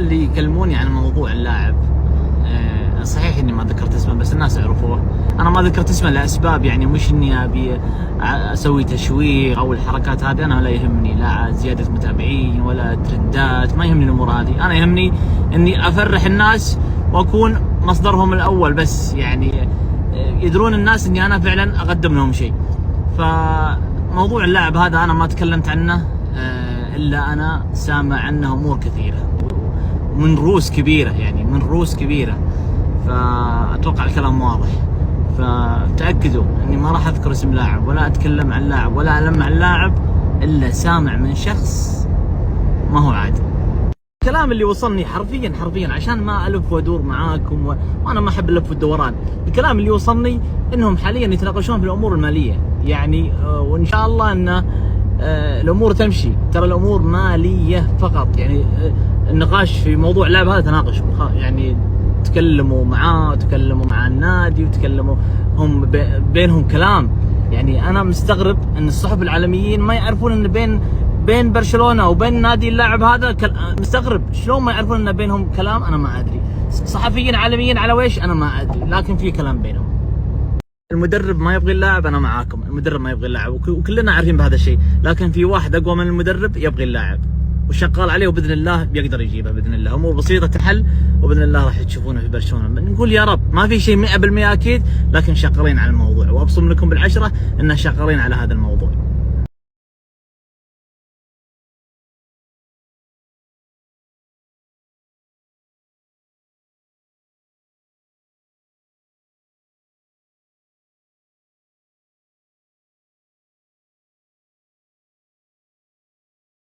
اللي يكلموني عن موضوع اللاعب، صحيح اني ما ذكرت اسمه بس الناس يعرفوه. انا ما ذكرت اسمه لاسباب، يعني مش اني ابي اسوي تشويق او الحركات هذه، انا لا يهمني لا زياده متابعين ولا ترندات، ما يهمني الامور هذه. انا يهمني اني افرح الناس واكون مصدرهم الاول، بس يعني يدرون الناس اني انا فعلا اقدم لهم شيء. فموضوع اللاعب هذا انا ما تكلمت عنه، الا انا سامع عنه امور كثيره ومن رؤوس كبيره، يعني من رؤوس كبيره، فاتوقع الكلام واضح. فتاكدوا اني ما راح اذكر اسم لاعب ولا اتكلم عن لاعب ولا المع اللاعب الا سامع من شخص ما هو عادي. الكلام اللي وصلني حرفيا عشان ما الف وادور معاكم وانا ما احب اللف والدوران، الكلام اللي وصلني انهم حاليا يتناقشون في الامور الماليه، يعني وان شاء الله ان الامور تمشي. ترى الامور ماليه فقط، يعني النقاش في موضوع اللعب هذا تناقشوا، يعني تكلموا معاه، تكلموا مع النادي، وتكلموا هم بينهم كلام. يعني انا مستغرب ان الصحف العالميين ما يعرفون ان بين برشلونه وبين نادي اللاعب هذا مستغرب شلون ما يعرفون ان بينهم كلام. انا ما ادري صحفيين عالميين على ويش، انا ما ادري، لكن في كلام بينهم. المدرب ما يبغي اللاعب، انا معاكم، المدرب ما يبغي اللاعب وكلنا عارفين بهذا الشيء، لكن في واحد اقوى من المدرب يبغي اللاعب وشغال عليه، وباذن الله بيقدر يجيبه باذن الله. امور بسيطه تحل وباذن الله راح تشوفونه في برشلونه. نقول يا رب، ما في شيء 100% اكيد، لكن شغالين على الموضوع، وابصم لكم بالعشره ان شغالين على هذا الموضوع.